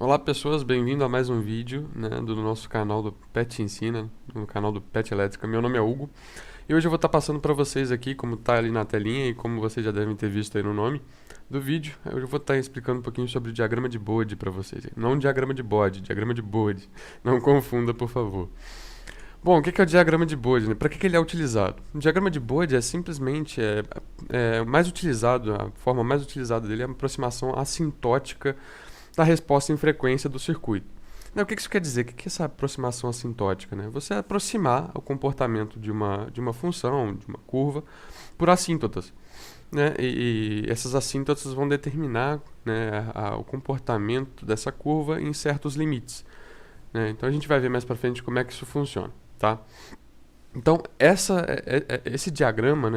Olá pessoas, bem-vindo a mais um vídeo, do nosso canal do Pet Ensina, no canal do Pet Elétrica. Meu nome é Hugo e hoje eu vou estar passando para vocês aqui, como está ali na telinha e como vocês já devem ter visto aí no nome do vídeo, eu vou estar explicando um pouquinho sobre o diagrama de Bode para vocês. Não diagrama de bode, diagrama de Bode. Não confunda, por favor. Bom, o que é o diagrama de Bode? Para que ele é utilizado? O diagrama de Bode é simplesmente mais utilizado, a forma mais utilizada dele é a aproximação assintótica da resposta em frequência do circuito. O que isso quer dizer? O que é essa aproximação assintótica? Você aproximar o comportamento de uma função, de uma curva, por assíntotas. E essas assíntotas vão determinar o comportamento dessa curva em certos limites. Então a gente vai ver mais para frente como é que isso funciona. Tá? Então, esse diagrama,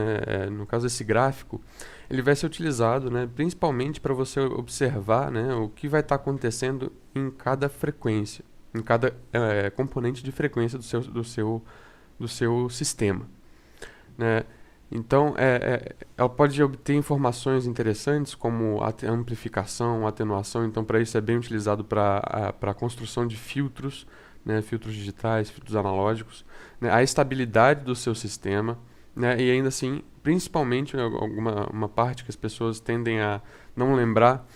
no caso esse gráfico, ele vai ser utilizado principalmente para você observar o que vai estar acontecendo em cada frequência, em cada componente de frequência do seu sistema. Então, ela pode obter informações interessantes como amplificação, atenuação. Então, para isso é bem utilizado para a construção de filtros, filtros digitais, filtros analógicos, a estabilidade do seu sistema, e ainda assim, principalmente uma parte que as pessoas tendem a não lembrar,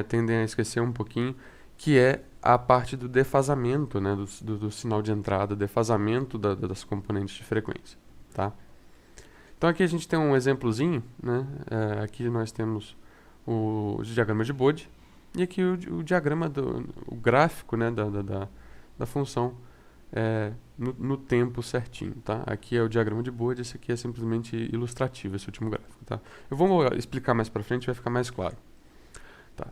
tendem a esquecer um pouquinho, que é a parte do defasamento, do sinal de entrada, defasamento das componentes de frequência. Tá? Então aqui a gente tem um exemplozinho, aqui nós temos o diagrama de Bode, e aqui o diagrama, o gráfico da função no tempo certinho, tá? Aqui é o diagrama de Bode, esse aqui é simplesmente ilustrativo, esse último gráfico, tá? Eu vou explicar mais para frente, vai ficar mais claro. Tá?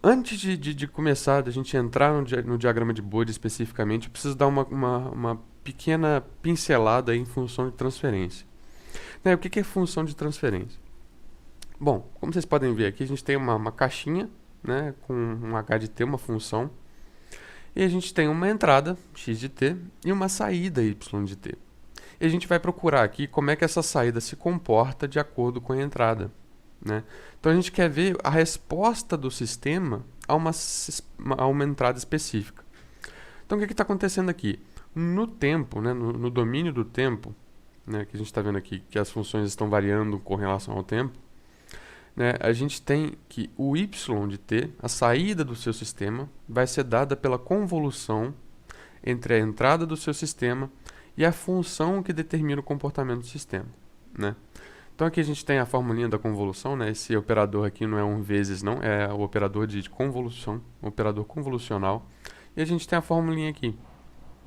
Antes de começar, da gente entrar no diagrama de Bode especificamente, eu preciso dar uma pequena pincelada em função de transferência. O que é função de transferência? Bom, como vocês podem ver aqui, a gente tem uma caixinha, com um h de t, uma função, e a gente tem uma entrada, x de t, e uma saída, y de t. E a gente vai procurar aqui como é que essa saída se comporta de acordo com a entrada. Então a gente quer ver a resposta do sistema a uma entrada específica. Então o que está acontecendo aqui? No tempo, no domínio do tempo, que a gente está vendo aqui que as funções estão variando com relação ao tempo, a gente tem que o y de t, a saída do seu sistema, vai ser dada pela convolução entre a entrada do seu sistema e a função que determina o comportamento do sistema. Então aqui a gente tem a formulinha da convolução, esse operador aqui não é um vezes não, é o operador de convolução, o operador convolucional, e a gente tem a formulinha aqui,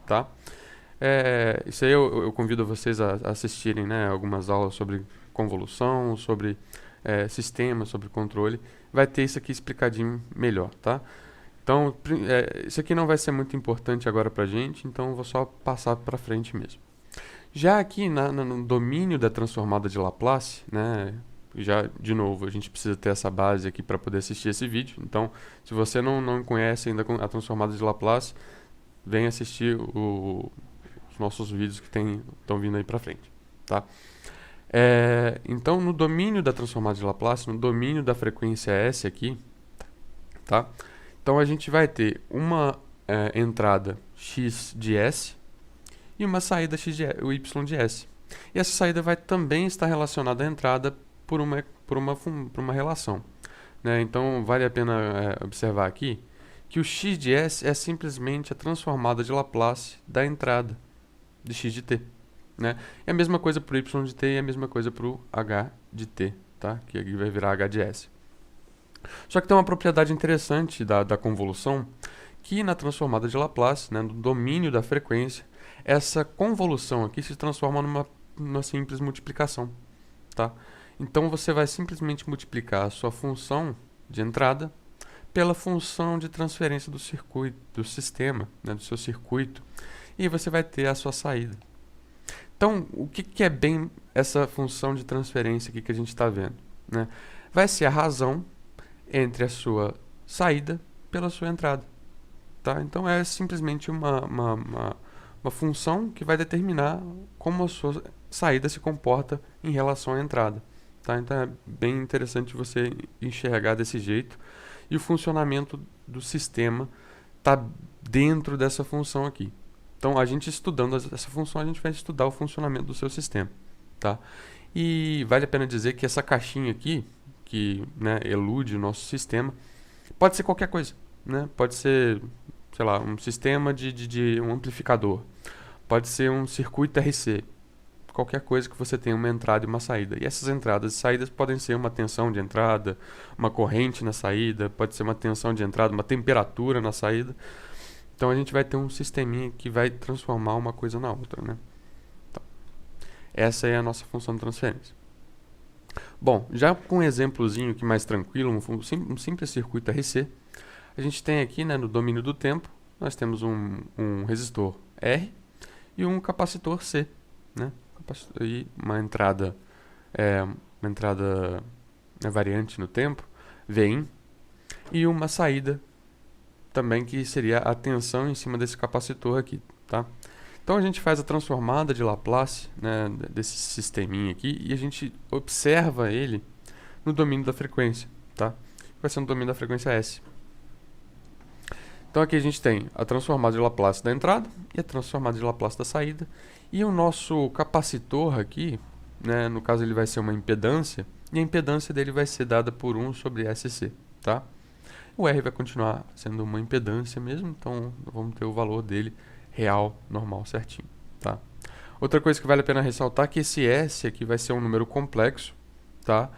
tá? Isso aí eu convido vocês a assistirem algumas aulas sobre convolução, sobre sistema, sobre controle. Vai ter isso aqui explicadinho melhor, tá? Então, isso aqui não vai ser muito importante agora pra gente, então eu vou só passar para frente mesmo. Já aqui no domínio da transformada de Laplace, já de novo, a gente precisa ter essa base aqui para poder assistir esse vídeo. Então, se você não conhece ainda a transformada de Laplace, vem assistir os nossos vídeos que estão vindo aí para frente, tá? Então, no domínio da transformada de Laplace, no domínio da frequência S aqui, tá? Então, a gente vai ter uma entrada x de S e uma saída o y de S. E essa saída vai também estar relacionada à entrada por uma relação. Então, vale a pena observar aqui que o x de S é simplesmente a transformada de Laplace da entrada de x de t. É a mesma coisa para o y de t e a mesma coisa para o h de t, tá? Que aqui vai virar h de s. Só que tem uma propriedade interessante da convolução, que na transformada de Laplace, no domínio da frequência, essa convolução aqui se transforma numa simples multiplicação. Tá? Então você vai simplesmente multiplicar a sua função de entrada pela função de transferência do circuito, do sistema, do seu circuito, e você vai ter a sua saída. Então, o que é bem essa função de transferência aqui que a gente está vendo? Vai ser a razão entre a sua saída pela sua entrada. Tá? Então, é simplesmente uma função que vai determinar como a sua saída se comporta em relação à entrada. Tá? Então, é bem interessante você enxergar desse jeito. E o funcionamento do sistema está dentro dessa função aqui. Então, a gente estudando essa função, a gente vai estudar o funcionamento do seu sistema, tá? E vale a pena dizer que essa caixinha aqui, que, né, elude o nosso sistema, pode ser qualquer coisa, né? Pode ser, sei lá, um sistema de um amplificador, pode ser um circuito RC, qualquer coisa que você tenha uma entrada e uma saída. E essas entradas e saídas podem ser uma tensão de entrada, uma corrente na saída, pode ser uma tensão de entrada, uma temperatura na saída. Então a gente vai ter um sisteminha que vai transformar uma coisa na outra, né? Então, essa é a nossa função de transferência. Bom, já com um exemplozinho aqui mais tranquilo, um simples circuito RC, a gente tem aqui, né, no domínio do tempo, nós temos um resistor R e um capacitor C, né? E uma entrada variante no tempo, Vin, e uma saída também que seria a tensão em cima desse capacitor aqui, tá? Então a gente faz a transformada de Laplace, né, desse sisteminha aqui, e a gente observa ele no domínio da frequência, tá? Vai ser no domínio da frequência S. Então aqui a gente tem a transformada de Laplace da entrada e a transformada de Laplace da saída. E o nosso capacitor aqui, né, no caso ele vai ser uma impedância, e a impedância dele vai ser dada por 1 sobre SC, tá? O R vai continuar sendo uma impedância mesmo, então vamos ter o valor dele real, normal, certinho, tá? Outra coisa que vale a pena ressaltar é que esse S aqui vai ser um número complexo, tá?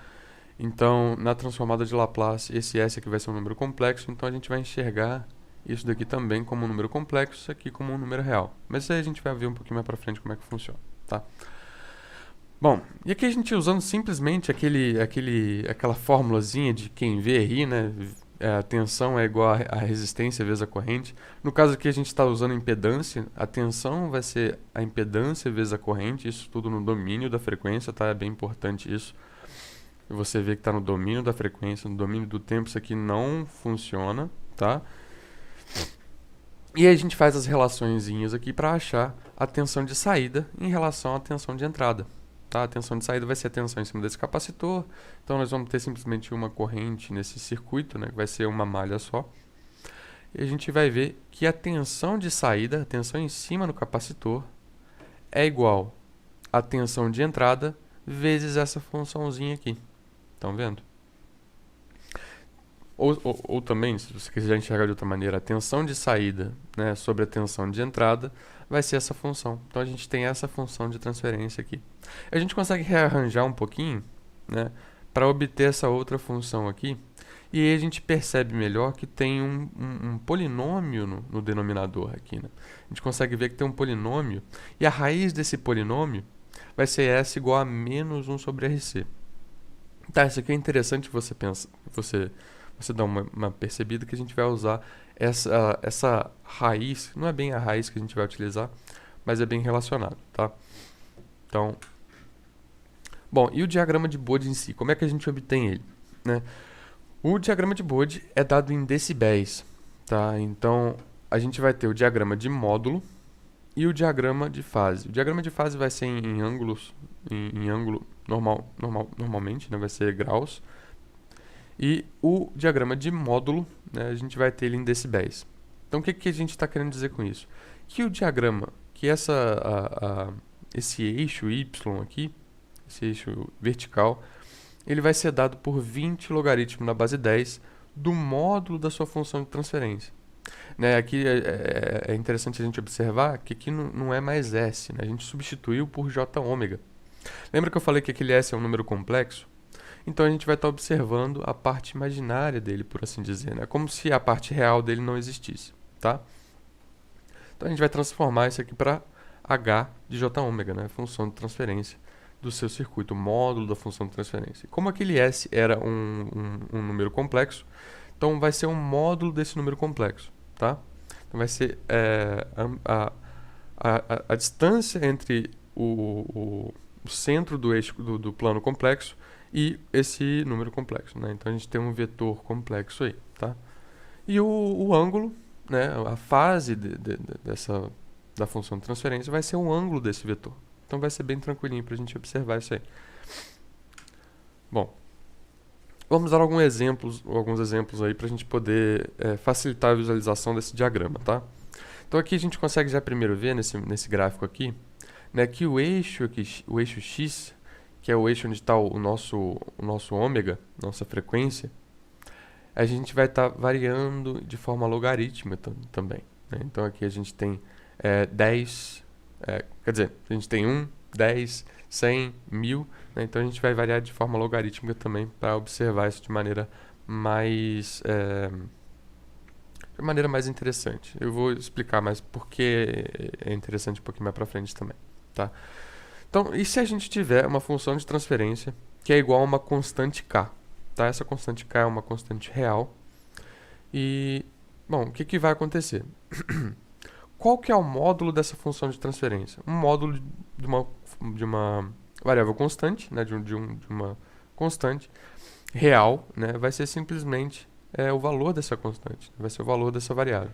Então, na transformada de Laplace, esse S aqui vai ser um número complexo, então a gente vai enxergar isso daqui também como um número complexo, isso aqui como um número real. Mas isso aí a gente vai ver um pouquinho mais pra frente como é que funciona, tá? Bom, e aqui a gente usando simplesmente aquela formulazinha de quem vê ri, né? A tensão é igual a resistência vezes a corrente. No caso aqui a gente está usando impedância, a tensão vai ser a impedância vezes a corrente, isso tudo no domínio da frequência, tá? É bem importante isso. E você vê que está no domínio da frequência, no domínio do tempo, isso aqui não funciona, tá? E aí a gente faz as relaçõezinhas aqui para achar a tensão de saída em relação à tensão de entrada. Tá? A tensão de saída vai ser a tensão em cima desse capacitor. Então nós vamos ter simplesmente uma corrente nesse circuito, né, que vai ser uma malha só. E a gente vai ver que a tensão de saída, a tensão em cima do capacitor, é igual à tensão de entrada vezes essa funçãozinha aqui. Estão vendo? Ou também, se você quiser enxergar de outra maneira, a tensão de saída, né, sobre a tensão de entrada vai ser essa função. Então a gente tem essa função de transferência aqui. A gente consegue rearranjar um pouquinho, né, para obter essa outra função aqui. E aí a gente percebe melhor que tem um polinômio no denominador aqui, né? A gente consegue ver que tem um polinômio e a raiz desse polinômio vai ser S igual a menos 1 sobre RC. Tá, isso aqui é interessante você dar uma percebida que a gente vai usar essa raiz, não é bem a raiz que a gente vai utilizar, mas é bem relacionado, tá? Então, bom, e o diagrama de Bode em si, como é que a gente obtém ele, né? O diagrama de Bode é dado em decibéis, tá? Então, a gente vai ter o diagrama de módulo e o diagrama de fase. O diagrama de fase vai ser em ângulos, em ângulo normalmente, né? Vai ser graus. E o diagrama de módulo, né, a gente vai ter ele em decibéis. Então, o que a gente está querendo dizer com isso? Que o diagrama, que esse eixo Y aqui, esse eixo vertical, ele vai ser dado por 20 logaritmo na base 10 do módulo da sua função de transferência. Né, aqui é interessante a gente observar que aqui não é mais S, né, a gente substituiu por J ômega. Lembra que eu falei que aquele S é um número complexo? Então a gente vai estar observando a parte imaginária dele, por assim dizer, né? Como se a parte real dele não existisse, tá? Então a gente vai transformar isso aqui para H de J ômega, né? Função de transferência do seu circuito, o módulo da função de transferência. Como aquele S era um número complexo, então vai ser um módulo desse número complexo, tá? Então vai ser a distância entre o centro do eixo do plano complexo e esse número complexo, né? Então a gente tem um vetor complexo aí, tá? E o ângulo, né, a fase da função de transferência vai ser um ângulo desse vetor. Então vai ser bem tranquilinho para a gente observar isso aí. Bom, Vamos dar alguns exemplos aí para a gente poder facilitar a visualização desse diagrama, tá? Então aqui a gente consegue já primeiro ver nesse gráfico aqui, né, que o eixo X, que é o eixo onde está o nosso ômega, nossa frequência, a gente vai estar variando de forma logarítmica também, né? Então aqui a gente tem 10, quer dizer, a gente tem 1, 10, 100, 1000, né? Então a gente vai variar de forma logarítmica também para observar isso de maneira mais interessante. Eu vou explicar mais porque é interessante um pouquinho mais para frente também, tá? Então, e se a gente tiver uma função de transferência que é igual a uma constante k, tá? Essa constante k é uma constante real e, bom, o que vai acontecer? Qual que é o módulo dessa função de transferência? Um módulo de uma variável constante, né, de uma constante real, né, vai ser simplesmente o valor dessa constante, vai ser o valor dessa variável.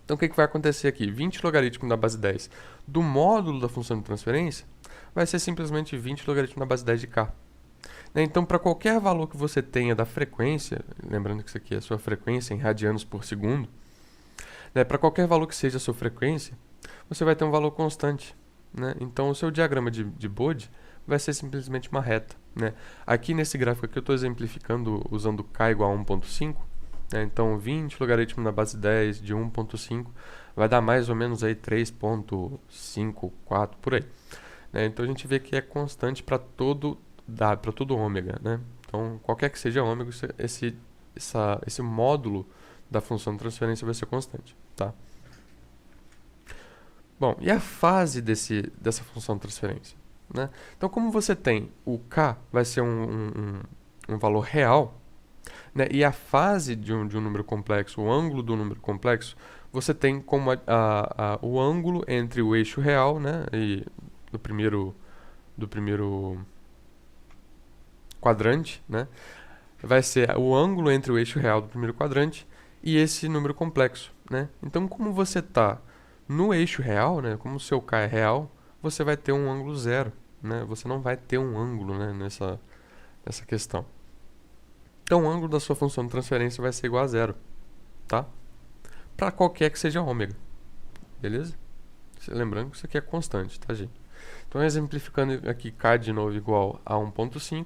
Então, o que vai acontecer aqui? 20 logaritmo da base 10 do módulo da função de transferência vai ser simplesmente 20 logaritmo da base 10 de k. Então, para qualquer valor que você tenha da frequência, lembrando que isso aqui é a sua frequência em radianos por segundo, né, para qualquer valor que seja a sua frequência, você vai ter um valor constante, né? Então, o seu diagrama de Bode vai ser simplesmente uma reta, né? Aqui nesse gráfico aqui eu estou exemplificando usando k igual a 1.5, né? Então 20 logaritmo na base 10 de 1.5 vai dar mais ou menos aí 3.54 por aí, né? Então a gente vê que é constante para todo ômega, né? Então qualquer que seja ômega, esse módulo da função de transferência vai ser constante, tá? Bom, e a fase dessa função de transferência, né? Então, como você tem o k vai ser um valor real, né? E a fase de um número complexo, o ângulo do número complexo, você tem como o ângulo entre o eixo real, né? E do primeiro quadrante, né? Vai ser o ângulo entre o eixo real do primeiro quadrante e esse número complexo, né? Então, como você está no eixo real, né? Como o seu k é real, você vai ter um ângulo zero, né? Você não vai ter um ângulo, né, nessa questão. Então, o ângulo da sua função de transferência vai ser igual a zero, tá? Para qualquer que seja ômega, beleza? Lembrando que isso aqui é constante, tá, gente? Então, exemplificando aqui k de novo igual a 1.5,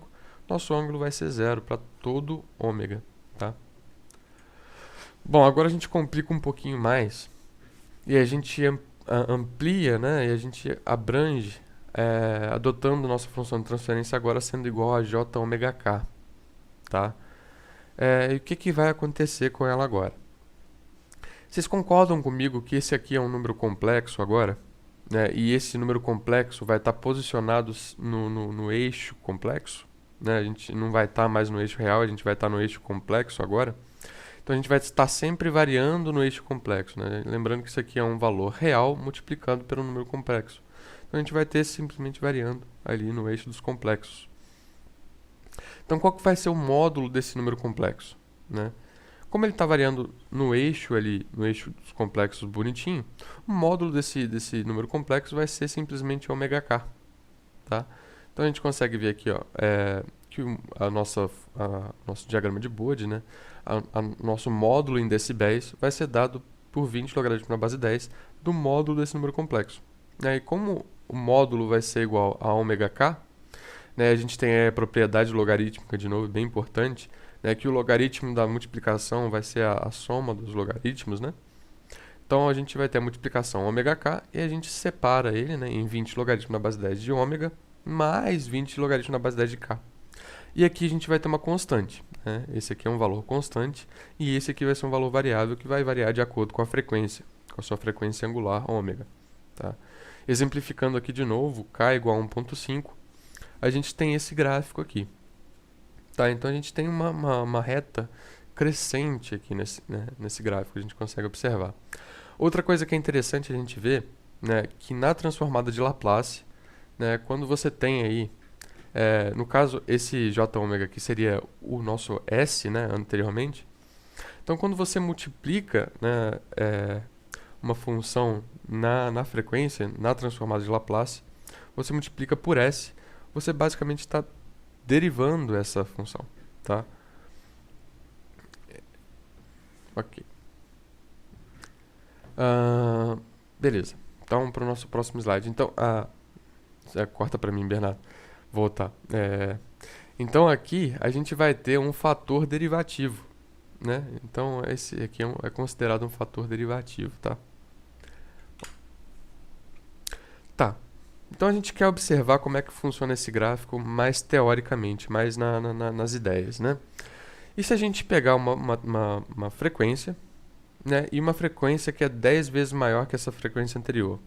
nosso ângulo vai ser zero para todo ômega, tá? Bom, agora a gente complica um pouquinho mais e a gente amplia, né? E a gente abrange, adotando nossa função de transferência agora sendo igual a j ômega k, tá? E o que vai acontecer com ela agora? Vocês concordam comigo que esse aqui é um número complexo agora? Né? E esse número complexo vai estar posicionado no eixo complexo? Né? A gente não vai estar mais no eixo real, a gente vai estar no eixo complexo agora. Então a gente vai estar sempre variando no eixo complexo, né? Lembrando que isso aqui é um valor real multiplicado pelo número complexo. Então a gente vai ter simplesmente variando ali no eixo dos complexos. Então qual que vai ser o módulo desse número complexo, né? Como ele está variando no eixo ali, no eixo dos complexos bonitinho, o módulo desse número complexo vai ser simplesmente ômega k, tá? Então a gente consegue ver aqui, ó, que nosso diagrama de Bode, né, nosso módulo em decibéis vai ser dado por 20 logaritmo na base 10 do módulo desse número complexo. E como o módulo vai ser igual a ômega k, né, a gente tem a propriedade logarítmica, de novo, bem importante, né, que o logaritmo da multiplicação vai ser a soma dos logaritmos, né? Então a gente vai ter a multiplicação ômega k e a gente separa ele, né, em 20 logaritmo na base 10 de ômega mais 20 logaritmo na base 10 de k. E aqui a gente vai ter uma constante, né? Esse aqui é um valor constante e esse aqui vai ser um valor variável que vai variar de acordo com a frequência, com a sua frequência angular ômega, tá? Exemplificando aqui de novo, k igual a 1.5, a gente tem esse gráfico aqui, tá? Então a gente tem uma reta crescente aqui nesse gráfico, a gente consegue observar. Outra coisa que é interessante a gente ver, né, que na transformada de Laplace, né, quando você tem aí, no caso, esse j ômega aqui seria o nosso S, né, anteriormente. Então, quando você multiplica, né, uma função na frequência, na transformada de Laplace, você multiplica por S, você basicamente está derivando essa função, tá? Ok. Beleza. Então, para o nosso próximo slide. Então, corta para mim, Bernardo. Voltar. Então, aqui a gente vai ter um fator derivativo, né? Então, esse aqui é considerado um fator derivativo, tá? Tá. Então, a gente quer observar como é que funciona esse gráfico mais teoricamente, mais nas ideias, né? E se a gente pegar uma frequência, né, e uma frequência que é 10 vezes maior que essa frequência anterior?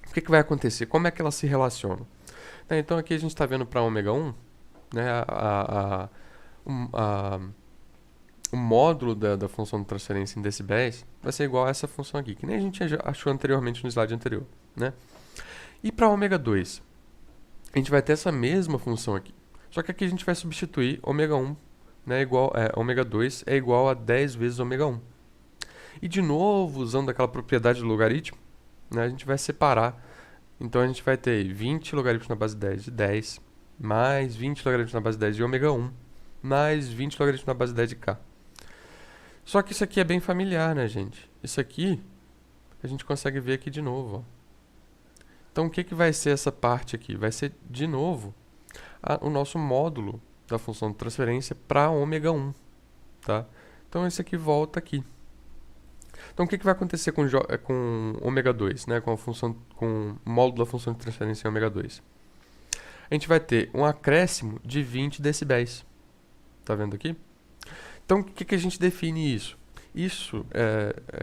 O que vai acontecer? Como é que elas se relacionam? Então, aqui a gente está vendo para ômega 1, né, o módulo da função de transferência em decibéis vai ser igual a essa função aqui, que nem a gente achou anteriormente no slide anterior, né? E para ômega 2, a gente vai ter essa mesma função aqui. Só que aqui a gente vai substituir ômega 1, né, ômega 2 é igual a 10 vezes ômega 1. E de novo, usando aquela propriedade do logaritmo, né, a gente vai separar. Então a gente vai ter 20 logaritmos na base 10 de 10, mais 20 logaritmos na base 10 de ômega 1, mais 20 logaritmos na base 10 de K. Só que isso aqui é bem familiar, né, gente? Isso aqui a gente consegue ver aqui de novo, ó. Então o que vai ser essa parte aqui? Vai ser, de novo, o nosso módulo da função de transferência para ômega 1, tá? Então esse aqui volta aqui. Então o que vai acontecer com ômega 2, né? Com o módulo da função de transferência em ômega 2? A gente vai ter um acréscimo de 20 decibéis. Tá vendo aqui? Então o que a gente define isso? Isso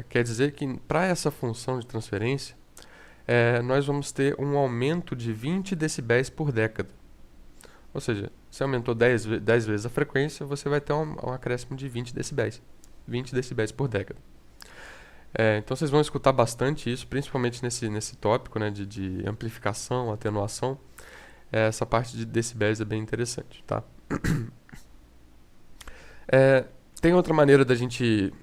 quer dizer que para essa função de transferência, nós vamos ter um aumento de 20 decibéis por década. Ou seja, se aumentou 10 vezes a frequência, você vai ter um acréscimo de 20 decibéis. 20 decibéis por década. Então vocês vão escutar bastante isso, principalmente nesse tópico, né, de amplificação, atenuação. Essa parte de decibéis é bem interessante, tá? Tem outra maneira da gente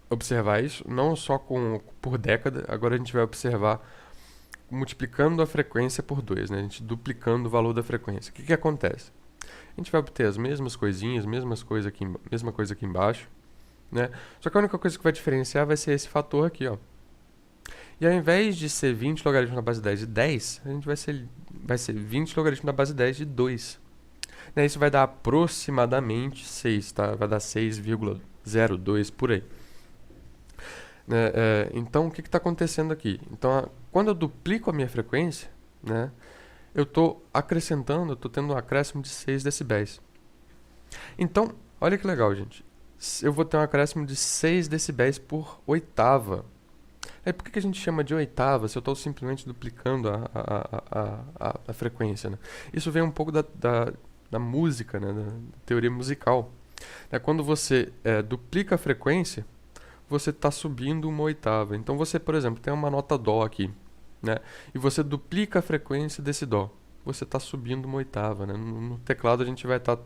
observar isso, não só por década. Agora a gente vai observar multiplicando a frequência por 2, né? A gente duplicando o valor da frequência. O que acontece? A gente vai obter as mesmas coisinhas, mesma coisa aqui embaixo, né? Só que a única coisa que vai diferenciar vai ser esse fator aqui, ó. E ao invés de ser 20 logaritmos na base 10 de 10, a gente vai ser 20 logaritmos na base 10 de 2. Né? Isso vai dar aproximadamente 6, tá? Vai dar 6,02 por aí. Então, o que está acontecendo aqui? Então, quando eu duplico a minha frequência, né, eu estou tendo um acréscimo de 6 decibéis. Então, olha que legal, gente. Eu vou ter um acréscimo de 6 decibéis por oitava. Por que a gente chama de oitava se eu estou simplesmente duplicando a frequência? Né? Isso vem um pouco da música, né, da teoria musical. Quando você duplica a frequência, você está subindo uma oitava. Então você, por exemplo, tem uma nota Dó aqui, né? E você duplica a frequência desse Dó. Você está subindo uma oitava, né? No teclado a gente vai estar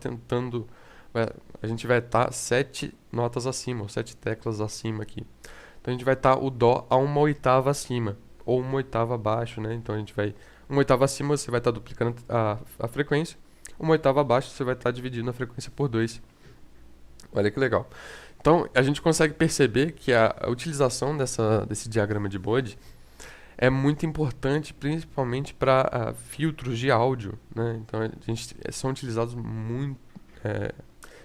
a gente vai estar 7 notas acima, ou 7 teclas acima aqui. Então a gente vai estar o Dó a uma oitava acima, ou uma oitava abaixo, né? Então a gente vai... Uma oitava acima você vai estar duplicando a frequência, uma oitava abaixo você vai estar dividindo a frequência por 2. Olha que legal. Então, a gente consegue perceber que a utilização desse diagrama de Bode é muito importante, principalmente para filtros de áudio, né? Então, são utilizados muito...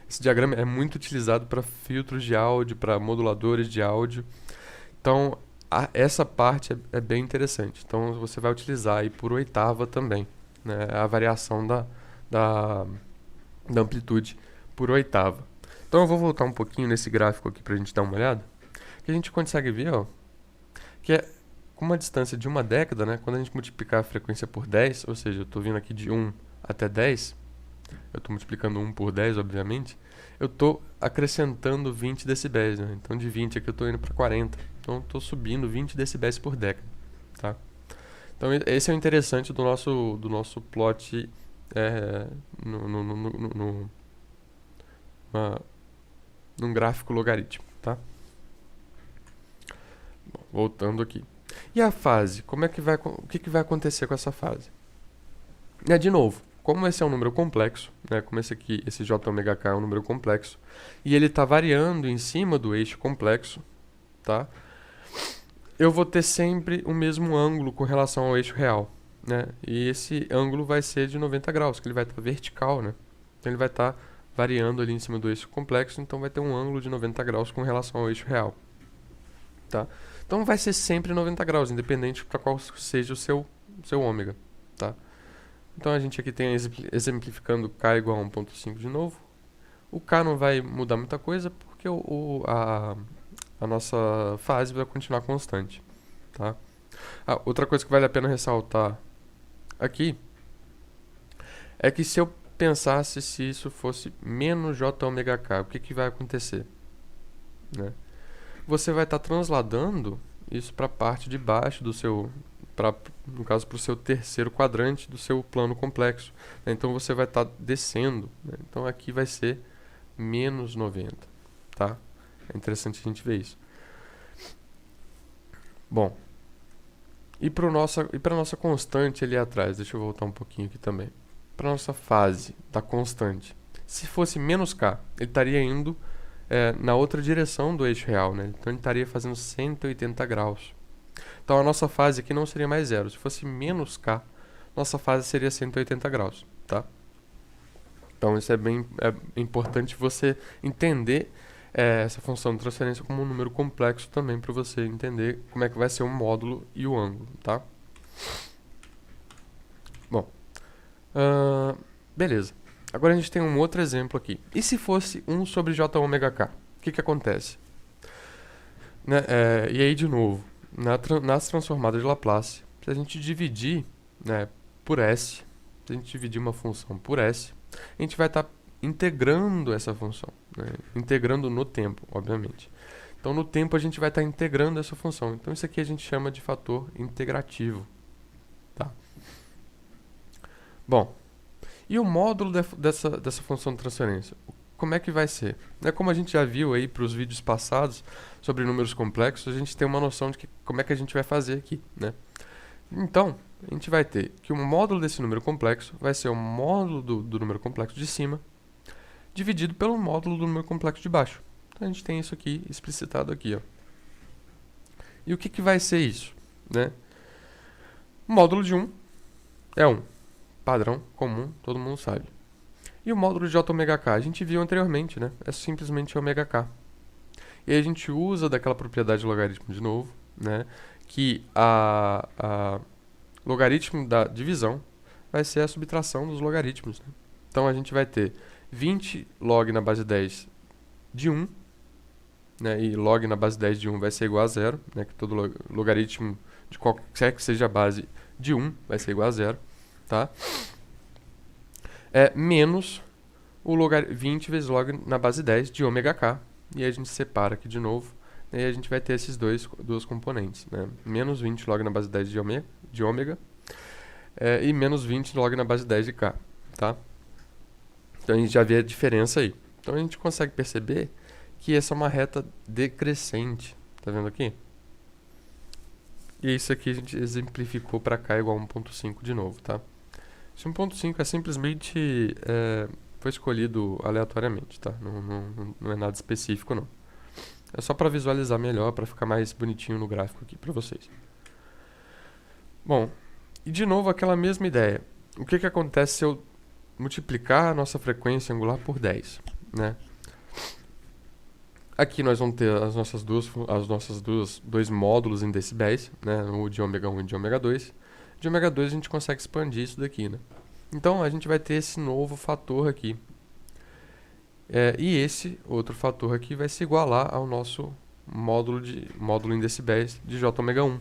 esse diagrama é muito utilizado para filtros de áudio, para moduladores de áudio. Então, essa parte é bem interessante. Então, você vai utilizar aí por oitava também, né? A variação da amplitude por oitava. Então eu vou voltar um pouquinho nesse gráfico aqui pra gente dar uma olhada. Que a gente consegue ver, ó, que com uma distância de uma década, né, quando a gente multiplicar a frequência por 10, ou seja, eu estou vindo aqui de 1 até 10, eu estou multiplicando 1 por 10, obviamente, eu estou acrescentando 20 decibéis, né? Então de 20 aqui eu estou indo para 40. Então eu estou subindo 20 decibéis por década, tá? Então esse é o interessante do nosso plot num gráfico logarítmico, tá? Bom, voltando aqui. E a fase? O que vai acontecer com essa fase? De novo, como esse é um número complexo, né, como esse jωk é um número complexo, e ele está variando em cima do eixo complexo, tá? Eu vou ter sempre o mesmo ângulo com relação ao eixo real, né? E esse ângulo vai ser de 90 graus, que ele vai estar vertical, né? Então ele vai estar variando ali em cima do eixo complexo, então vai ter um ângulo de 90 graus com relação ao eixo real, tá? Então vai ser sempre 90 graus, independente para qual seja o seu ômega, tá? Então a gente aqui tem exemplificando k igual a 1.5 de novo. O k não vai mudar muita coisa, porque a nossa fase vai continuar constante, tá? Outra coisa que vale a pena ressaltar aqui é que se eu pensasse se isso fosse menos jωk, o que vai acontecer, né? Você vai estar transladando isso para a parte de baixo do seu, no caso, para o seu terceiro quadrante do seu plano complexo, né? Então você vai estar descendo, né? Então aqui vai ser menos 90, tá? É interessante a gente ver isso. Bom, e para a nossa constante ali atrás, deixa eu voltar um pouquinho aqui também. Para a nossa fase da constante, se fosse menos k, ele estaria indo na outra direção do eixo real, né? Então ele estaria fazendo 180 graus. Então a nossa fase aqui não seria mais zero. Se fosse menos k, nossa fase seria 180 graus, tá? Então isso é bem importante você entender essa função de transferência como um número complexo também, para você entender como é que vai ser o módulo e o ângulo, tá? Bom, beleza. Agora a gente tem um outro exemplo aqui. E se fosse 1 sobre jωk? O que acontece? Né? E aí, de novo, nas transformadas de Laplace, se a gente dividir, né, por S, se a gente dividir uma função por S, a gente vai estar integrando essa função, né? Integrando no tempo, obviamente. Então, no tempo, a gente vai estar integrando essa função. Então, isso aqui a gente chama de fator integrativo, tá? Bom, e o módulo dessa função de transferência? Como é que vai ser? Como a gente já viu aí para os vídeos passados sobre números complexos, a gente tem uma noção de como é que a gente vai fazer aqui, né? Então, a gente vai ter que o módulo desse número complexo vai ser o módulo do número complexo de cima dividido pelo módulo do número complexo de baixo. Então, a gente tem isso aqui explicitado aqui, ó. E o que vai ser isso, né? O módulo de 1 é 1. Padrão, comum, todo mundo sabe. E o módulo de jωk, a gente viu anteriormente, né? É simplesmente ωk. E aí a gente usa daquela propriedade de logaritmo de novo, né? Que a logaritmo da divisão vai ser a subtração dos logaritmos, né? Então a gente vai ter 20 log na base 10 de 1, né? E log na base 10 de 1 vai ser igual a 0, né? Que todo logaritmo de qualquer que seja a base de 1 vai ser igual a 0, tá? Menos o 20 vezes log na base 10 de ωk. E aí a gente separa aqui de novo. E aí a gente vai ter esses duas componentes, né? Menos 20 log na base 10 de ômega e menos 20 log na base 10 de k, tá? Então a gente já vê a diferença aí. Então a gente consegue perceber que essa é uma reta decrescente. Tá vendo aqui? E isso aqui a gente exemplificou para k igual a 1.5 de novo, tá? Esse 1.5 é simplesmente foi escolhido aleatoriamente, tá? Não é nada específico, não. É só para visualizar melhor, para ficar mais bonitinho no gráfico aqui para vocês. Bom, e de novo aquela mesma ideia. O que acontece se eu multiplicar a nossa frequência angular por 10, né? Aqui nós vamos ter as nossas dois módulos em decibéis, né? O de ω1 e de ω2. De ω2 a gente consegue expandir isso daqui, né? Então a gente vai ter esse novo fator aqui. E esse outro fator aqui vai se igualar ao nosso módulo em decibéis de jω1.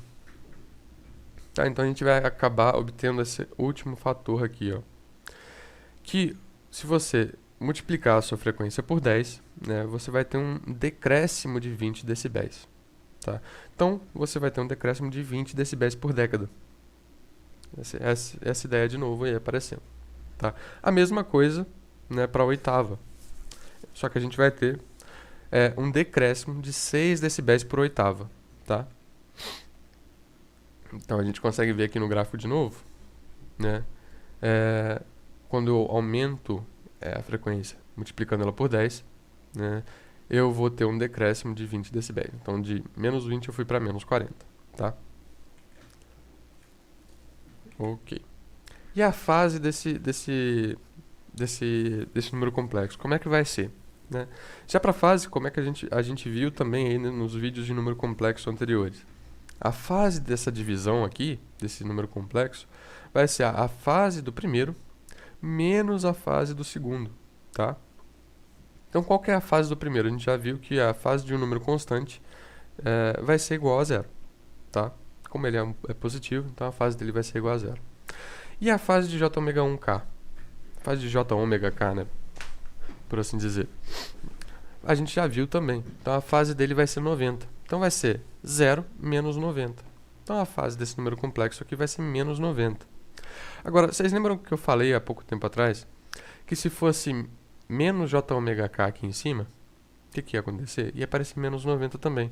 Tá? Então a gente vai acabar obtendo esse último fator aqui, ó. Que se você multiplicar a sua frequência por 10, né, você vai ter um decréscimo de 20 decibéis. Tá? Então você vai ter um decréscimo de 20 decibéis por década. Essa ideia de novo aí aparecendo. Tá? A mesma coisa, né, para a oitava. Só que a gente vai ter um decréscimo de 6 decibéis por oitava. Tá? Então a gente consegue ver aqui no gráfico de novo, né, quando eu aumento a frequência multiplicando ela por 10, né, eu vou ter um decréscimo de 20 decibéis. Então, de menos 20 eu fui para menos 40, tá? Ok. E a fase desse número complexo, como é que vai ser? Né? Já para a fase, como é que a gente viu também aí nos vídeos de número complexo anteriores. A fase dessa divisão aqui, desse número complexo, vai ser a fase do primeiro menos a fase do segundo, tá? Então, qual que é a fase do primeiro? A gente já viu que a fase de um número constante vai ser igual a zero, tá? Como ele é positivo, então a fase dele vai ser igual a zero. E a fase de j ômega 1k? A fase de j ômega k, né? Por assim dizer. A gente já viu também. Então, a fase dele vai ser 90. Então, vai ser 0 menos 90. Então, a fase desse número complexo aqui vai ser menos 90. Agora, vocês lembram que eu falei há pouco tempo atrás? Que se fosse menos j ômega k aqui em cima, o que ia acontecer? Ia aparecer menos 90 também.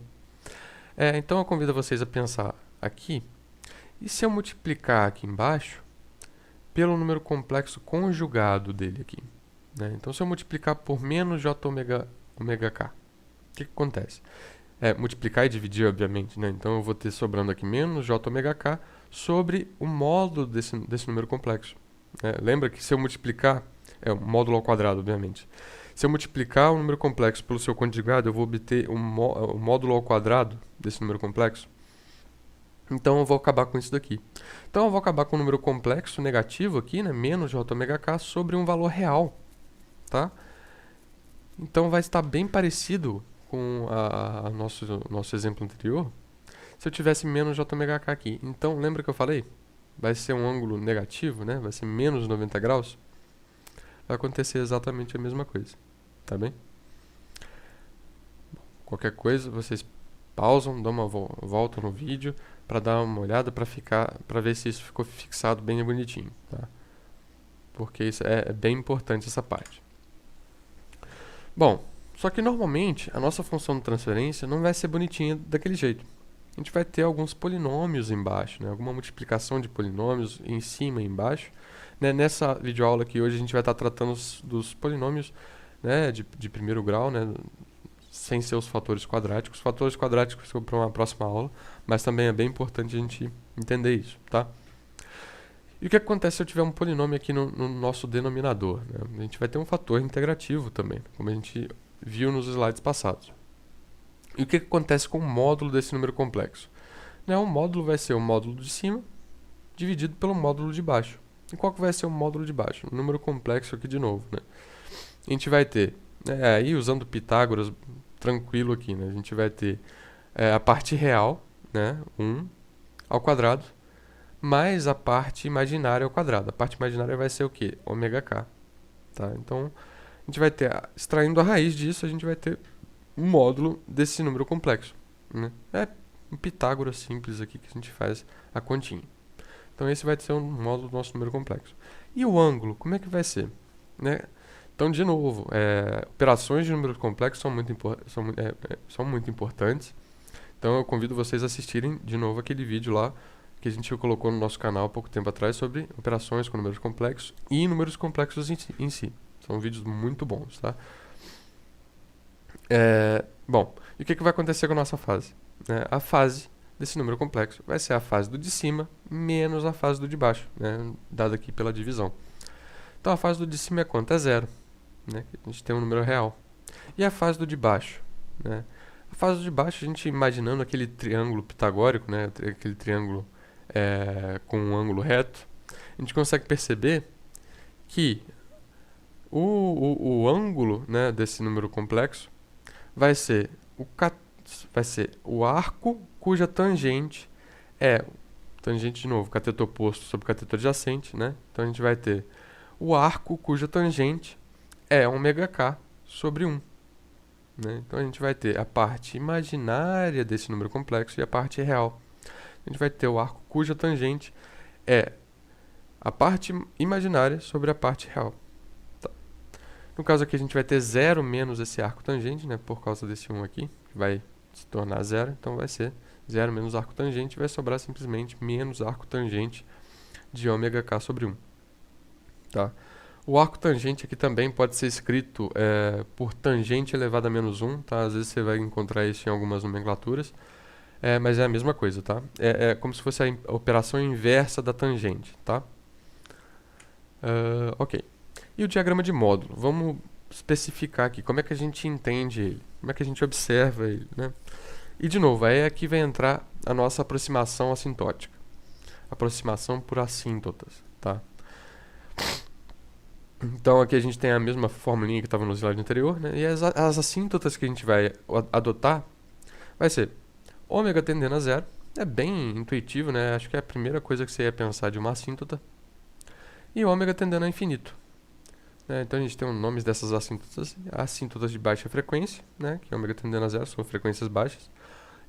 Então, eu convido vocês a pensar aqui. E se eu multiplicar aqui embaixo pelo número complexo conjugado dele aqui? Né? Então, se eu multiplicar por menos j ômega k, o que acontece? Multiplicar e dividir, obviamente. Né? Então, eu vou ter sobrando aqui menos j ômega k sobre o módulo desse número complexo. Lembra que se eu multiplicar, o módulo ao quadrado, obviamente. Se eu multiplicar o número complexo pelo seu conjugado, eu vou obter o módulo ao quadrado desse número complexo. Então, eu vou acabar com isso daqui. Então, eu vou acabar com o número complexo negativo aqui, né, menos j ômega k, sobre um valor real. Tá? Então, vai estar bem parecido com nosso exemplo anterior, se eu tivesse menos j ômega k aqui. Então, lembra que eu falei? Vai ser um ângulo negativo, né? Vai ser menos 90 graus. Vai acontecer exatamente a mesma coisa. Tá bem? Qualquer coisa, vocês pausam, dão uma volta no vídeo para dar uma olhada, para ver se isso ficou fixado bem bonitinho, tá? Porque isso é bem importante, essa parte. Bom, só que normalmente a nossa função de transferência não vai ser bonitinha daquele jeito. A gente vai ter alguns polinômios embaixo, né? Alguma multiplicação de polinômios em cima e embaixo. Né? Nessa videoaula aqui hoje a gente vai estar tratando dos polinômios, né, de primeiro grau, né, sem ser os fatores quadráticos. Os fatores quadráticos ficam para uma próxima aula, mas também é bem importante a gente entender isso, tá? E o que acontece se eu tiver um polinômio aqui no nosso denominador? Né? A gente vai ter um fator integrativo também, como a gente viu nos slides passados. E o que acontece com o módulo desse número complexo? O módulo vai ser o módulo de cima dividido pelo módulo de baixo. E qual que vai ser o módulo de baixo? Um número complexo aqui de novo. Né? A gente vai ter, aí usando Pitágoras, tranquilo aqui, né? A gente vai ter a parte real, né? 1 ao quadrado, mais a parte imaginária ao quadrado. A parte imaginária vai ser o quê? Ômega k. Tá? Então, a gente vai ter, extraindo a raiz disso, a gente vai ter um módulo desse número complexo. Né? É um Pitágoras simples aqui que a gente faz a continha. Então, esse vai ser um módulo do nosso número complexo. E o ângulo, como é que vai ser? Né? Então, de novo, operações de números complexos são muito importantes. Então, eu convido vocês a assistirem de novo aquele vídeo lá que a gente colocou no nosso canal há pouco tempo atrás sobre operações com números complexos e números complexos em si. São vídeos muito bons, tá? Bom, e o que vai acontecer com a nossa fase? A fase desse número complexo vai ser a fase do de cima menos a fase do de baixo, né, dada aqui pela divisão. Então, a fase do de cima é quanto? É zero. Né, a gente tem um número real. E a fase do de baixo? Né? A fase do de baixo, a gente imaginando aquele triângulo pitagórico, né, aquele triângulo com um ângulo reto, a gente consegue perceber que o ângulo, né, desse número complexo vai ser o arco cuja tangente é tangente de novo, cateto oposto sobre cateto adjacente, né? Então a gente vai ter o arco cuja tangente é ômega k sobre 1. Né? Então a gente vai ter a parte imaginária desse número complexo e a parte real. A gente vai ter o arco cuja tangente é a parte imaginária sobre a parte real. Tá. No caso aqui a gente vai ter 0 menos esse arco tangente, né, por causa desse 1 aqui, que vai se tornar 0. Então vai ser 0 menos arco tangente, vai sobrar simplesmente menos arco tangente de ômega k sobre 1. Tá? O arco tangente aqui também pode ser escrito por tangente elevado a menos 1, tá? Às vezes você vai encontrar isso em algumas nomenclaturas, mas é a mesma coisa, tá? É como se fosse a operação inversa da tangente, tá? Ok. E o diagrama de módulo? Vamos especificar aqui como é que a gente entende ele, como é que a gente observa ele, né? E de novo, aí aqui vai entrar a nossa aproximação assintótica. Aproximação por assíntotas, tá? Então aqui a gente tem a mesma formulinha que estava no slide anterior, né? E as assíntotas que a gente vai adotar vai ser ômega tendendo a zero. É bem intuitivo, né? Acho que é a primeira coisa que você ia pensar de uma assíntota. E ômega tendendo a infinito. Então a gente tem os nomes dessas assíntotas. Assíntotas de baixa frequência, né? Que é ômega tendendo a zero, são frequências baixas.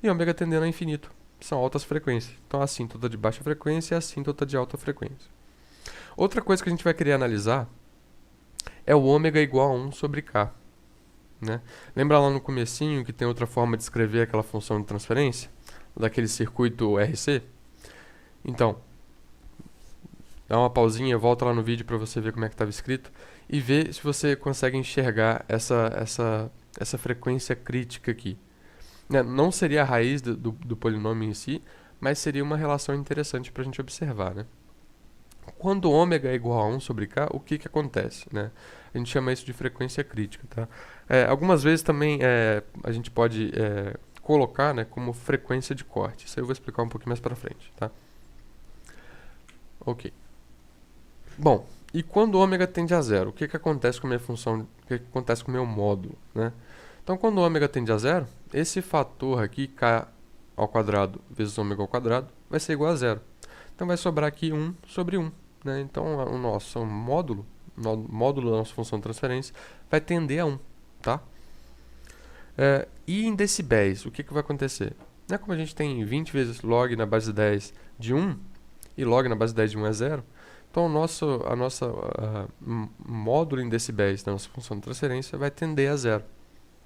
E ômega tendendo a infinito, são altas frequências. Então a assíntota de baixa frequência e a assíntota de alta frequência. Outra coisa que a gente vai querer analisar é o ômega igual a 1 sobre k. Né? Lembra lá no comecinho que tem outra forma de escrever aquela função de transferência? Daquele circuito RC? Então, dá uma pausinha, volta lá no vídeo para você ver como é que estava escrito e ver se você consegue enxergar essa frequência crítica aqui. Né? Não seria a raiz do polinômio em si, mas seria uma relação interessante para a gente observar. Né? Quando ômega é igual a 1 sobre k, o que acontece? Né? A gente chama isso de frequência crítica. Tá? Algumas vezes também a gente pode colocar, né, como frequência de corte. Isso aí eu vou explicar um pouquinho mais para frente. Tá? Ok. Bom, e quando ômega tende a zero, o que acontece com a minha função, o que acontece com o meu módulo? Né? Então, quando ômega tende a zero, esse fator aqui, k ao quadrado vezes ômega ao quadrado, vai ser igual a zero. Então, vai sobrar aqui 1 sobre 1. Né? Então, o nosso módulo da nossa função de transferência vai tender a 1. Tá? E em decibéis, o que vai acontecer? Né? Como a gente tem 20 vezes log na base 10 de 1, e log na base 10 de 1 é 0, então a nossa módulo em decibéis da nossa função de transferência vai tender a 0.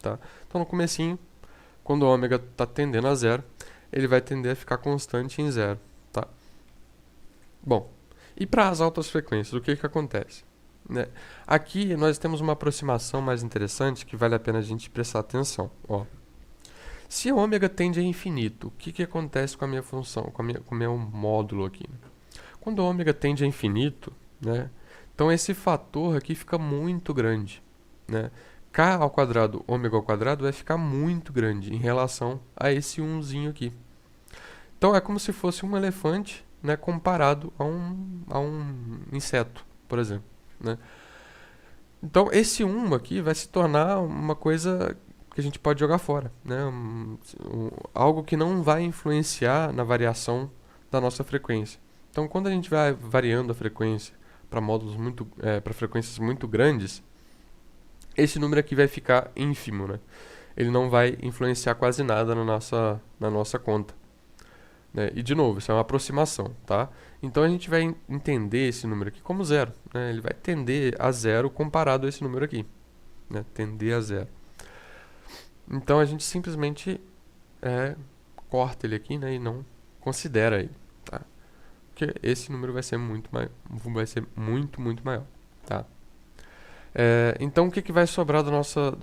Tá? Então, no comecinho, quando o ômega está tendendo a 0, ele vai tender a ficar constante em 0. Tá? Bom, e para as altas frequências, o que acontece? Né? Aqui nós temos uma aproximação mais interessante que vale a pena a gente prestar atenção. Ó. Se o ômega tende a infinito, o que acontece com a minha função, com o meu módulo aqui? Né? Quando o ômega tende a infinito, né, então esse fator aqui fica muito grande. Né? K ao quadrado, ômega ao quadrado vai ficar muito grande em relação a esse 1zinho aqui. Então é como se fosse um elefante, né, comparado a um inseto, por exemplo. Né? Então esse 1 aqui vai se tornar uma coisa que a gente pode jogar fora. Né? Algo que não vai influenciar na variação da nossa frequência. Então, quando a gente vai variando a frequência para módulos para frequências muito grandes, esse número aqui vai ficar ínfimo, né? Ele não vai influenciar quase nada na nossa conta. Né? E, de novo, isso é uma aproximação, tá? Então, a gente vai entender esse número aqui como zero. Né? Ele vai tender a zero comparado a esse número aqui. Né? Tender a zero. Então, a gente simplesmente corta ele aqui, né? E não considera ele. Tá? Porque esse número vai ser muito maior, tá? Então o que vai sobrar do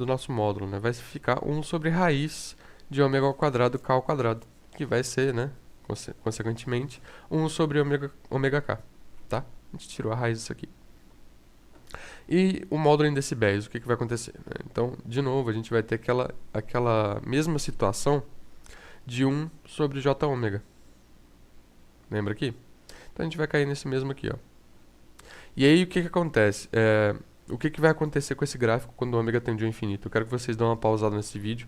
nosso módulo? Né? Vai ficar 1 sobre raiz de ômega ao quadrado k ao quadrado, que vai ser, né, consequentemente, 1 sobre ômega k. Tá? A gente tirou a raiz disso aqui. E o módulo em decibéis, o que vai acontecer? Né? Então, de novo, a gente vai ter aquela mesma situação de 1 sobre j ômega. Lembra aqui? Então a gente vai cair nesse mesmo aqui, ó. E aí o que acontece? O que vai acontecer com esse gráfico quando o ômega tende ao infinito? Eu quero que vocês dêem uma pausada nesse vídeo,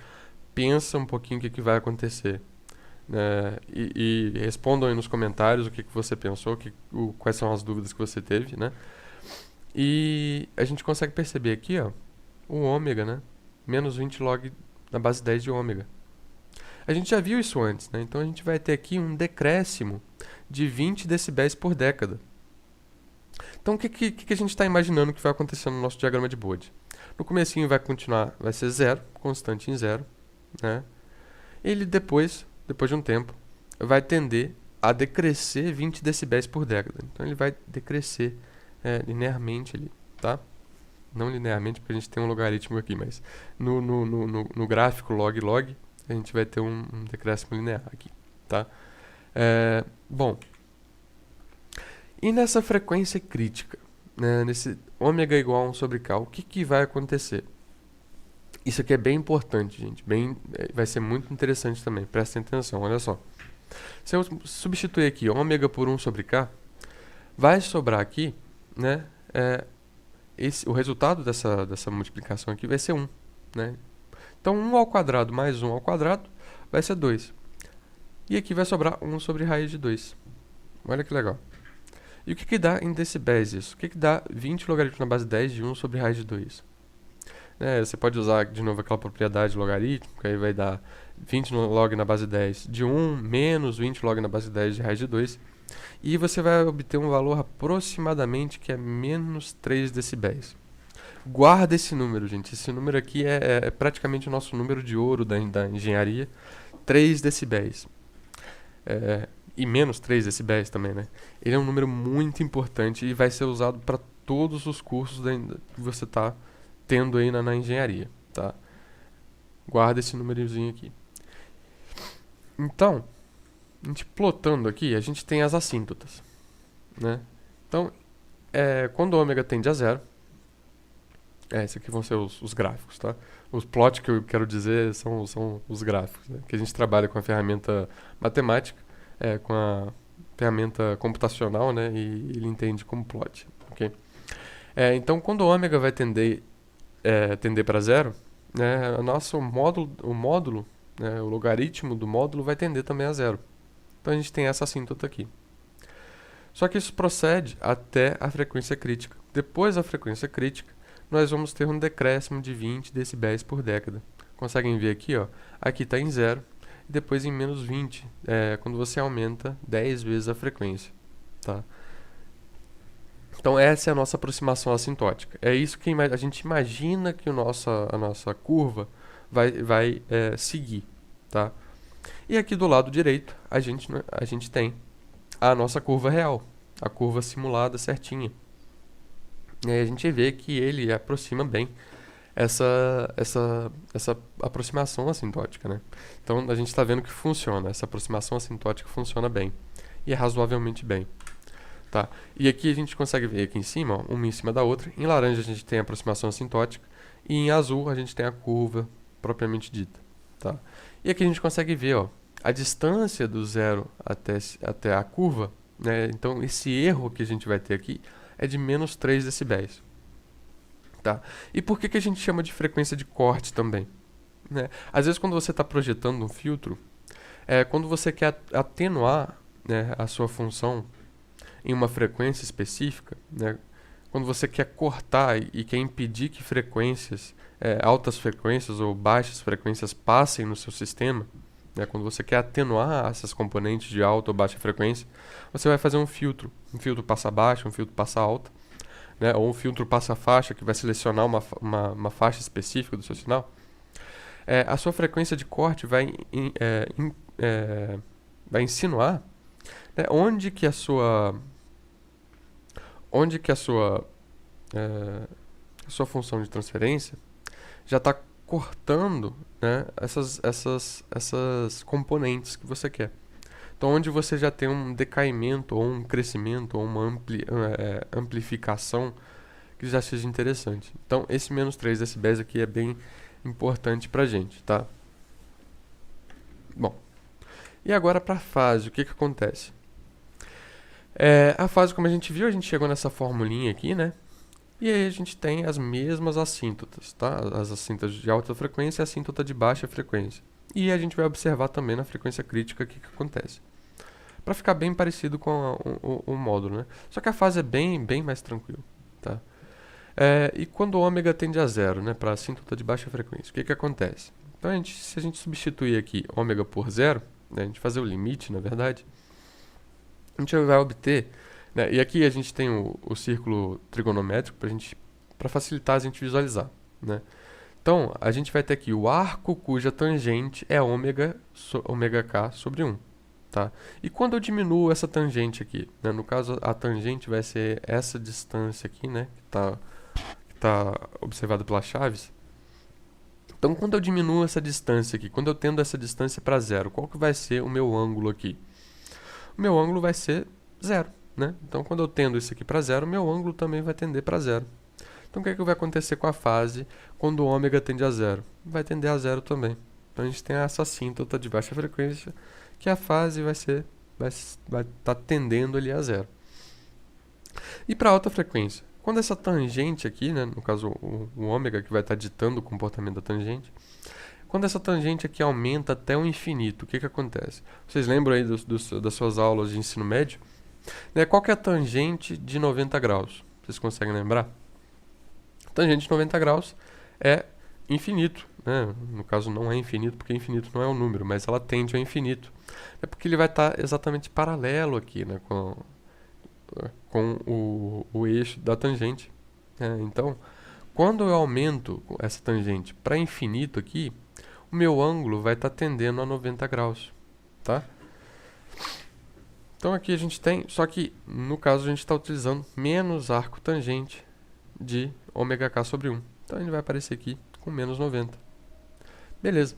pensa um pouquinho o que vai acontecer. E respondam aí nos comentários o que você pensou, quais são as dúvidas que você teve, né? E a gente consegue perceber aqui, ó, o ômega, né? Menos 20 log na base 10 de ômega. A gente já viu isso antes, né? Então a gente vai ter aqui um decréscimo de 20 decibéis por década. Então o que a gente está imaginando que vai acontecer no nosso diagrama de Bode? No comecinho vai ser zero, constante em zero. Né? Ele depois de um tempo, vai tender a decrescer 20 decibéis por década. Então ele vai decrescer linearmente ali. tá? Não linearmente, porque a gente tem um logaritmo aqui, mas no gráfico log, a gente vai ter um decréscimo linear aqui, tá? Bom, e nessa frequência crítica, né, nesse ômega igual a 1 sobre K, o que vai acontecer? Isso aqui é bem importante, gente, vai ser muito interessante também, prestem atenção, olha só. Se eu substituir aqui ômega por 1 sobre K, vai sobrar aqui, né, o resultado dessa multiplicação aqui vai ser 1, né? Então 1 ao quadrado mais 1 ao quadrado vai ser 2. E aqui vai sobrar 1 sobre raiz de 2. Olha que legal. E o que dá em decibéis isso? O que dá 20 logaritmo na base 10 de 1 sobre raiz de 2? Você pode usar de novo aquela propriedade logarítmica, aí vai dar 20 log na base 10 de 1 menos 20 log na base 10 de raiz de 2. E você vai obter um valor aproximadamente que é menos 3 decibéis. Guarda esse número, gente. Esse número aqui é praticamente o nosso número de ouro da engenharia. 3 decibéis. E menos 3 decibéis também, né? Ele é um número muito importante e vai ser usado para todos os cursos que você está tendo aí na engenharia, tá? Guarda esse númerozinho aqui. Então, a gente plotando aqui, a gente tem as assíntotas, né? Então, quando o ômega tende a zero, esses aqui vão ser os gráficos, tá? Os plots que eu quero dizer são os gráficos, né? Que a gente trabalha com a ferramenta matemática, com a ferramenta computacional, né? E ele entende como plot, ok? Então, quando o ômega vai tender para zero, né? O módulo, né? O logaritmo do módulo vai tender também a zero. Então, a gente tem essa assíntota aqui. Só que isso procede até a frequência crítica. Depois da frequência crítica, nós vamos ter um decréscimo de 20 decibéis por década. Conseguem ver aqui, ó? Aqui está em zero, e depois em menos 20, quando você aumenta 10 vezes a frequência, tá? Então essa é a nossa aproximação assintótica. É isso que a gente imagina que a nossa curva vai seguir, tá? E aqui do lado direito, a gente tem a nossa curva real, a curva simulada certinha. E aí a gente vê que ele aproxima bem essa aproximação assintótica, né? Então a gente está vendo que funciona, essa aproximação assintótica funciona bem, e é razoavelmente bem. Tá? E aqui a gente consegue ver aqui em cima, ó, uma em cima da outra. Em laranja a gente tem a aproximação assintótica, e em azul a gente tem a curva propriamente dita. Tá? E aqui a gente consegue ver, ó, a distância do zero até a curva, né? Então esse erro que a gente vai ter aqui é de menos 3 decibéis. Tá? E por que a gente chama de frequência de corte também? Né? Às vezes quando você está projetando um filtro, quando você quer atenuar, né, a sua função em uma frequência específica, né, quando você quer cortar e quer impedir que frequências, altas frequências ou baixas frequências passem no seu sistema, né, quando você quer atenuar essas componentes de alta ou baixa frequência, você vai fazer um filtro passa baixa, um filtro passa alta, né, ou um filtro passa faixa, que vai selecionar uma faixa específica do seu sinal. A sua frequência de corte vai insinuar, né, onde que a sua função de transferência já está cortando, né, essas componentes que você quer. Então, onde você já tem um decaimento, ou um crescimento, ou uma amplificação que já seja interessante. Então, esse menos 3 decibéis aqui é bem importante para a gente, tá? Bom, e agora para a fase, o que acontece? A fase, como a gente viu, a gente chegou nessa formulinha aqui, né? E aí a gente tem as mesmas assíntotas, tá? As assíntotas de alta frequência e a assíntota de baixa frequência. E a gente vai observar também na frequência crítica o que acontece. Para ficar bem parecido com o módulo, né? Só que a fase é bem mais tranquila, tá? E quando o ômega tende a zero, né? Para a assíntota de baixa frequência, o que acontece? Então, se a gente substituir aqui ômega por zero, né? A gente fazer o limite, na verdade, a gente vai obter, né? E aqui a gente tem o círculo trigonométrico para facilitar a gente visualizar, né? Então, a gente vai ter aqui o arco cuja tangente é ômega k sobre 1. Tá? E quando eu diminuo essa tangente aqui, né? No caso a tangente vai ser essa distância aqui, né? Que está tá observado pelas chaves. Então, quando eu diminuo essa distância aqui, quando eu tendo essa distância para zero, qual que vai ser o meu ângulo aqui? O meu ângulo vai ser zero, né? Então, quando eu tendo isso aqui para zero, o meu ângulo também vai tender para zero. Então, o que é que vai acontecer com a fase quando o ômega tende a zero? Vai tender a zero também. Então, a gente tem essa assíntota de baixa frequência, que a fase vai estar tendendo ali a zero. E para alta frequência? Quando essa tangente aqui, né, no caso o ômega que vai estar ditando o comportamento da tangente, quando essa tangente aqui aumenta até o infinito, o que acontece? Vocês lembram aí das suas aulas de ensino médio? Né, qual que é a tangente de 90 graus? Vocês conseguem lembrar? Tangente de 90 graus é infinito, né? No caso não é infinito, porque infinito não é um número, mas ela tende ao infinito. É porque ele vai estar exatamente paralelo aqui, né, com o eixo da tangente. Então, quando eu aumento essa tangente para infinito aqui, o meu ângulo vai estar tendendo a 90 graus, tá? Então aqui a gente tem, só que no caso a gente está utilizando menos arco tangente de ωk sobre 1. Então ele vai aparecer aqui com menos 90. Beleza.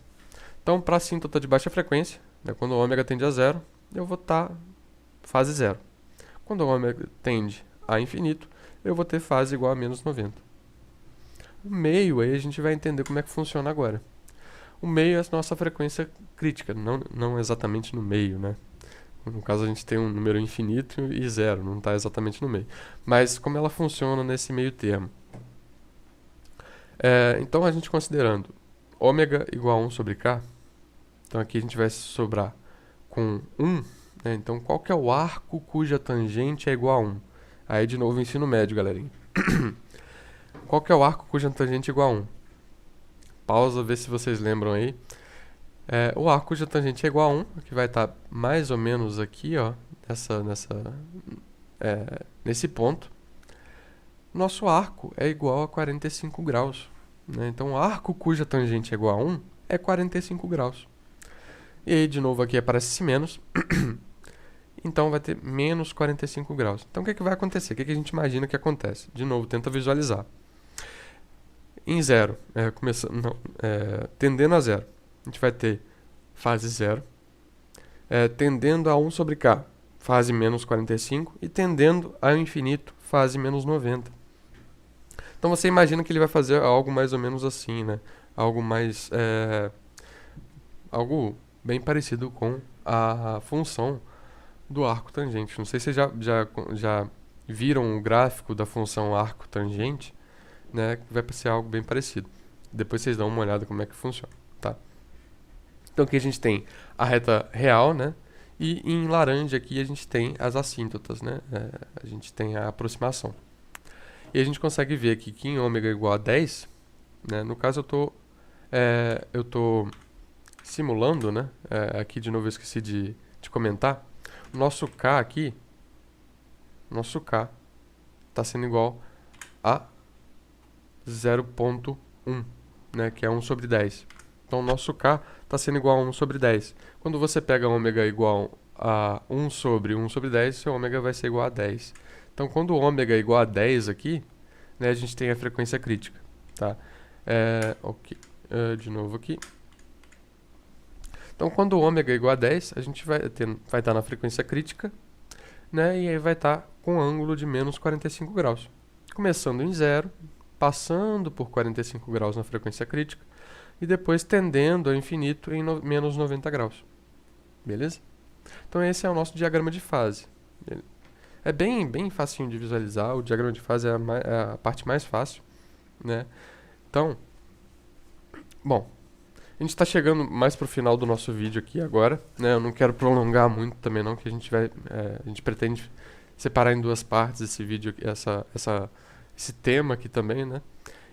Então para a assíntota de baixa frequência, né, quando o ômega tende a zero, eu vou estar fase zero. Quando o ômega tende a infinito, eu vou ter fase igual a menos 90. O meio, aí a gente vai entender como é que funciona agora. O meio é a nossa frequência crítica, não exatamente no meio, né? No caso, a gente tem um número infinito e zero, não está exatamente no meio. Mas como ela funciona nesse meio termo? Então, a gente considerando ômega igual a 1 sobre k, então aqui a gente vai sobrar com 1, né? Então, qual que é o arco cuja tangente é igual a 1? Aí, de novo, ensino médio, galerinha. Qual que é o arco cuja tangente é igual a 1? Pausa, vê se vocês lembram aí. O arco cuja tangente é igual a 1, que vai estar mais ou menos aqui, ó, nesse ponto. Nosso arco é igual a 45 graus. Né? Então, o arco cuja tangente é igual a 1 é 45 graus. E aí, de novo, aqui aparece esse menos. Então, vai ter menos 45 graus. Então, o que vai acontecer? O que a gente imagina que acontece? De novo, tenta visualizar. Em zero, tendendo a zero, a gente vai ter fase zero, tendendo a 1 sobre k, fase menos 45, e tendendo ao infinito, fase menos 90. Então você imagina que ele vai fazer algo mais ou menos assim, né? Algo bem parecido com a função do arco tangente. Não sei se vocês já viram o gráfico da função arco tangente, né? Que vai ser algo bem parecido. Depois vocês dão uma olhada como é que funciona, tá? Então aqui a gente tem a reta real, né? E em laranja aqui a gente tem as assíntotas, né? A gente tem a aproximação. E a gente consegue ver aqui que em ômega igual a 10, né? No caso eu tô simulando, né? Aqui de novo eu esqueci de comentar. O nosso K aqui, está sendo igual a 0,1, né? Que é 1 sobre 10. Então, o nosso K está sendo igual a 1 sobre 10. Quando você pega ômega igual a 1 sobre 10, seu ômega vai ser igual a 10. Então, quando o ômega é igual a 10 aqui, né, a gente tem a frequência crítica. Tá? Ok. De novo aqui. Então, quando o ômega é igual a 10, a gente vai estar na frequência crítica, né, e aí vai estar com ângulo de menos 45 graus. Começando em 0, passando por 45 graus na frequência crítica, e depois tendendo ao infinito em menos 90 graus. Beleza? Então esse é o nosso diagrama de fase. É bem facinho de visualizar, o diagrama de fase é a parte mais fácil, né? Então, bom, a gente está chegando mais para o final do nosso vídeo aqui agora, né? Eu não quero prolongar muito também não, que a gente pretende separar em duas partes esse vídeo, esse tema aqui também, né?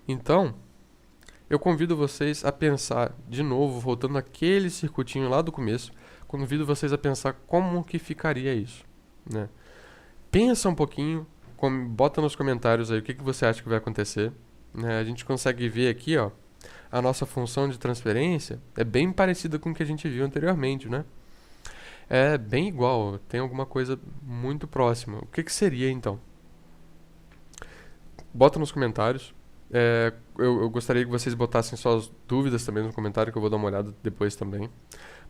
Então, eu convido vocês a pensar de novo, voltando aquele circuitinho lá do começo, convido vocês a pensar como que ficaria isso, né? Pensa um pouquinho, bota nos comentários aí o que você acha que vai acontecer, né? A gente consegue ver aqui, ó, a nossa função de transferência é bem parecida com o que a gente viu anteriormente, né? É bem igual, tem alguma coisa muito próxima. O que seria então? Bota nos comentários. Eu gostaria que vocês botassem suas dúvidas também no comentário, que eu vou dar uma olhada depois também.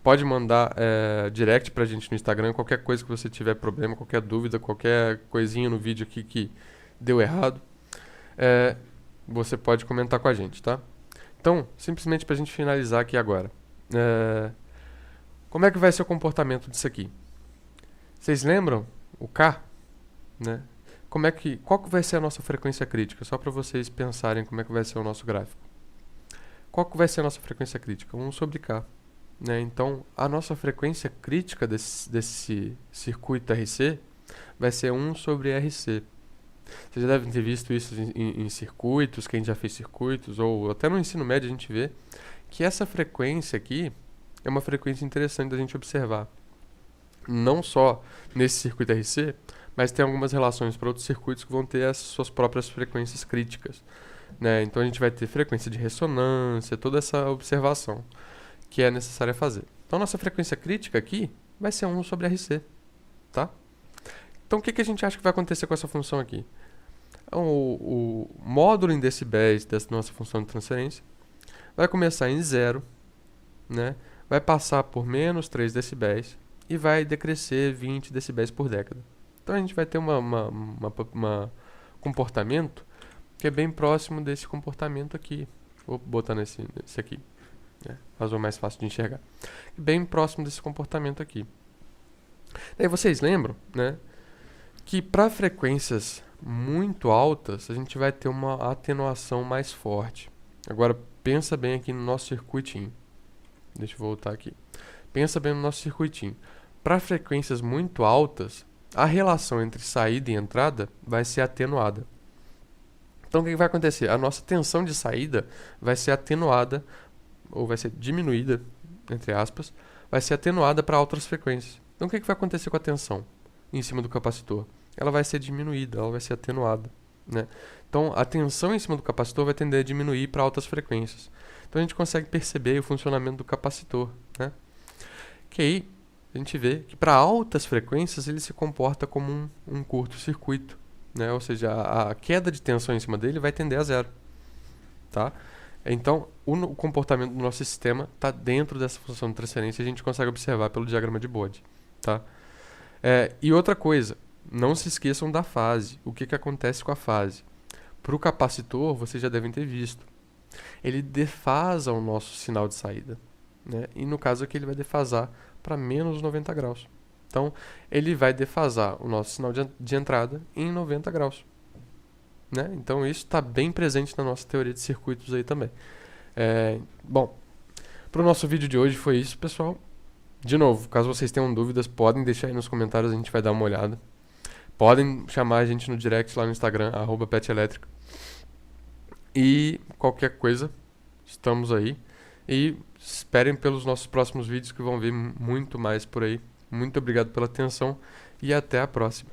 Pode mandar direct pra gente no Instagram, qualquer coisa que você tiver problema, qualquer dúvida, qualquer coisinha no vídeo aqui que deu errado, é, você pode comentar com a gente, tá? Então, simplesmente pra gente finalizar aqui agora. Como é que vai ser o comportamento disso aqui? Vocês lembram o K, né? Qual que vai ser a nossa frequência crítica? Só para vocês pensarem como é que vai ser o nosso gráfico. Qual que vai ser a nossa frequência crítica? 1 sobre K. Né? Então, a nossa frequência crítica desse circuito RC vai ser 1 sobre RC. Vocês já devem ter visto isso em circuitos, quem já fez circuitos, ou até no ensino médio a gente vê que essa frequência aqui é uma frequência interessante da gente observar. Não só nesse circuito RC, mas tem algumas relações para outros circuitos que vão ter as suas próprias frequências críticas. Né? Então a gente vai ter frequência de ressonância, toda essa observação que é necessária fazer. Então nossa frequência crítica aqui vai ser 1 sobre RC. Tá? Então o que a gente acha que vai acontecer com essa função aqui? O módulo em decibéis dessa nossa função de transferência vai começar em 0, né? Vai passar por menos 3 decibéis e vai decrescer 20 decibéis por década. Então a gente vai ter um comportamento que é bem próximo desse comportamento aqui. Vou botar nesse aqui, né? Razão mais fácil de enxergar. Bem próximo desse comportamento aqui. Daí vocês lembram, né, que para frequências muito altas a gente vai ter uma atenuação mais forte. Agora pensa bem aqui no nosso circuitinho. Deixa eu voltar aqui. Pensa bem no nosso circuitinho. Para frequências muito altas, a relação entre saída e entrada vai ser atenuada. Então o que vai acontecer? A nossa tensão de saída vai ser atenuada, ou vai ser diminuída, entre aspas, vai ser atenuada para altas frequências. Então o que vai acontecer com a tensão em cima do capacitor? Ela vai ser diminuída, ela vai ser atenuada. Né? Então a tensão em cima do capacitor vai tender a diminuir para altas frequências. Então a gente consegue perceber o funcionamento do capacitor. Né? Que aí a gente vê que para altas frequências ele se comporta como um curto-circuito. Né? Ou seja, a queda de tensão em cima dele vai tender a 0. Tá? Então o comportamento do nosso sistema está dentro dessa função de transferência e a gente consegue observar pelo diagrama de Bode. Tá? E outra coisa, não se esqueçam da fase. O que acontece com a fase? Para o capacitor, vocês já devem ter visto. Ele defasa o nosso sinal de saída. Né? E no caso aqui ele vai defasar para menos 90 graus. Então, ele vai defasar o nosso sinal de entrada em 90 graus. Né? Então, isso está bem presente na nossa teoria de circuitos aí também. Bom, para o nosso vídeo de hoje foi isso, pessoal. De novo, caso vocês tenham dúvidas, podem deixar aí nos comentários, a gente vai dar uma olhada. Podem chamar a gente no direct lá no Instagram, @petelétrica. E qualquer coisa, estamos aí. E esperem pelos nossos próximos vídeos que vão vir muito mais por aí. Muito obrigado pela atenção e até a próxima.